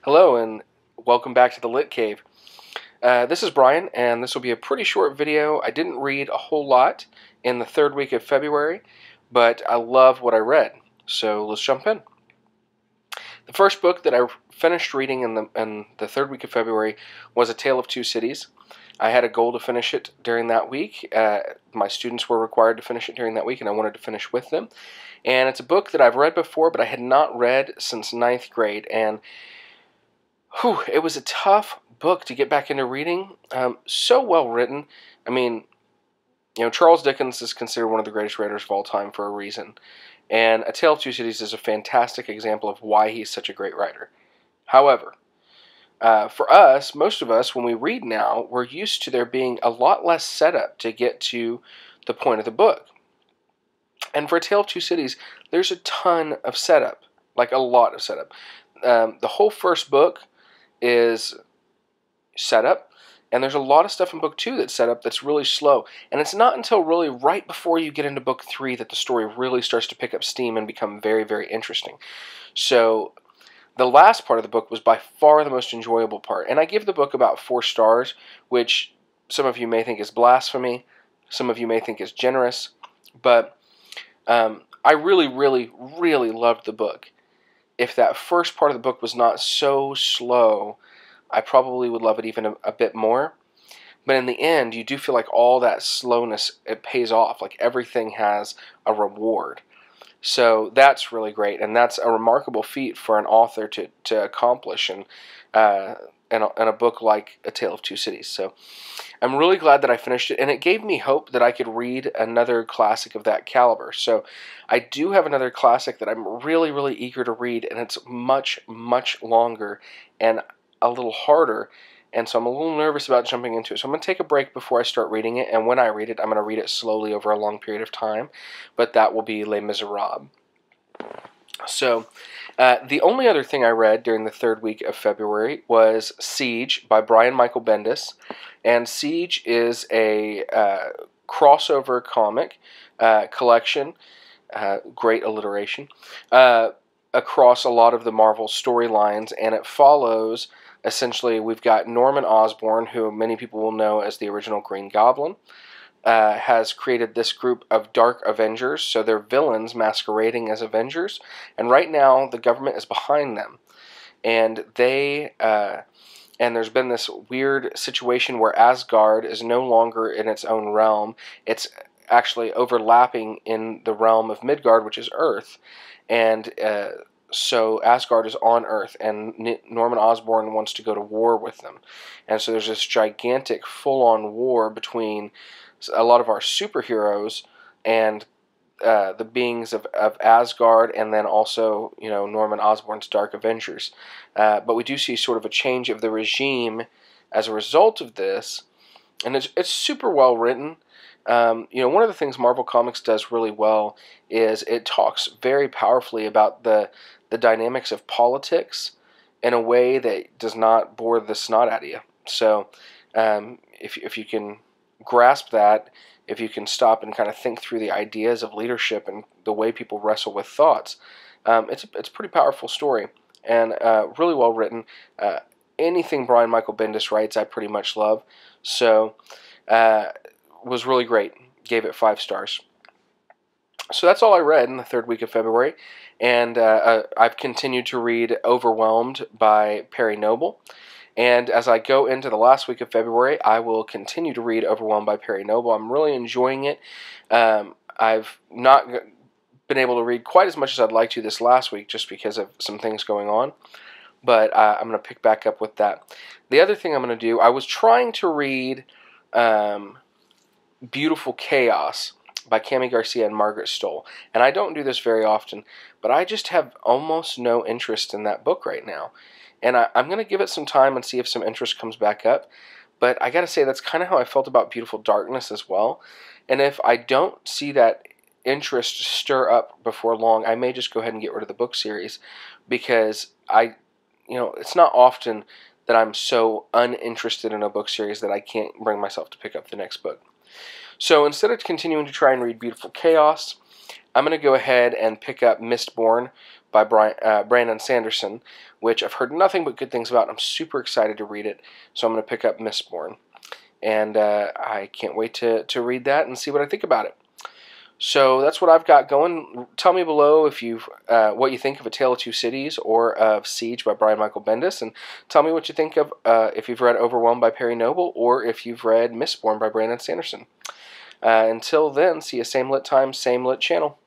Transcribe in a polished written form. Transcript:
Hello and welcome back to the Lit Cave. This is Brian, and this will be a pretty short video. I didn't read a whole lot in the third week of February, but I love what I read, so let's jump in. The first book that I finished reading in the third week of February was A Tale of Two Cities. I had a goal to finish it during that week. My students were required to finish it during that week, and I wanted to finish with them. And it's a book that I've read before, but I had not read since ninth grade, and it was a tough book to get back into reading. So well written. I mean, Charles Dickens is considered one of the greatest writers of all time for a reason. And A Tale of Two Cities is a fantastic example of why he's such a great writer. However, for us, most of us, when we read now, we're used to there being a lot less setup to get to the point of the book. And for A Tale of Two Cities, there's a ton of setup, like a lot of setup. The whole first book is setup, and there's a lot of stuff in book 2 that's set up that's really slow, and it's not until really right before you get into book 3 that the story really starts to pick up steam and become very, very interesting. So the last part of the book was by far the most enjoyable part, and I give the book about 4 stars, which some of you may think is blasphemy, some of you may think is generous, but I really, really, really loved the book. If that first part of the book was not so slow, I probably would love it even a bit more. But in the end, you do feel like all that slowness, it pays off. Like everything has a reward. So that's really great, and that's a remarkable feat for an author to accomplish in a book like A Tale of Two Cities. So I'm really glad that I finished it, and it gave me hope that I could read another classic of that caliber. So I do have another classic that I'm really, really eager to read, and it's much, much longer and a little harder, and so I'm a little nervous about jumping into it. So I'm going to take a break before I start reading it, and when I read it, I'm going to read it slowly over a long period of time, but that will be Les Miserables. So the only other thing I read during the third week of February was Siege by Brian Michael Bendis, and Siege is a crossover comic collection, great alliteration, across a lot of the Marvel storylines, and it follows, essentially, we've got Norman Osborn, who many people will know as the original Green Goblin, has created this group of Dark Avengers, so they're villains masquerading as Avengers, and right now the government is behind them, and and there's been this weird situation where Asgard is no longer in its own realm. It's actually overlapping in the realm of Midgard, which is Earth, and so Asgard is on Earth, and Norman Osborn wants to go to war with them, and so there's this gigantic full-on war between a lot of our superheroes and the beings of Asgard, and then also, Norman Osborn's Dark Avengers. But we do see sort of a change of the regime as a result of this, and it's super well written. One of the things Marvel Comics does really well is it talks very powerfully about the dynamics of politics in a way that does not bore the snot out of you. So if you can grasp that, if you can stop and kind of think through the ideas of leadership and the way people wrestle with thoughts, it's a pretty powerful story, and really well written. Anything Brian Michael Bendis writes, I pretty much love. So was really great. Gave it 5 stars. So that's all I read in the third week of February, and I've continued to read Overwhelmed by Perry Noble. And as I go into the last week of February, I will continue to read Overwhelmed by Perry Noble. I'm really enjoying it. I've not been able to read quite as much as I'd like to this last week just because of some things going on, but I'm going to pick back up with that. The other thing I'm going to do, I was trying to read Beautiful Chaos by Kami Garcia and Margaret Stohl, and I don't do this very often, but I just have almost no interest in that book right now. And I'm going to give it some time and see if some interest comes back up. But I got to say, that's kind of how I felt about Beautiful Darkness as well. And if I don't see that interest stir up before long, I may just go ahead and get rid of the book series. Because it's not often that I'm so uninterested in a book series that I can't bring myself to pick up the next book. So instead of continuing to try and read Beautiful Chaos, I'm going to go ahead and pick up Mistborn by Brandon Sanderson, which I've heard nothing but good things about. I'm super excited to read it, so I'm going to pick up Mistborn. And I can't wait to read that and see what I think about it. So that's what I've got going. Tell me below if you've what you think of A Tale of Two Cities or of Siege by Brian Michael Bendis, and tell me what you think of if you've read Overwhelmed by Perry Noble or if you've read Mistborn by Brandon Sanderson. Until then, see you same lit time, same lit channel.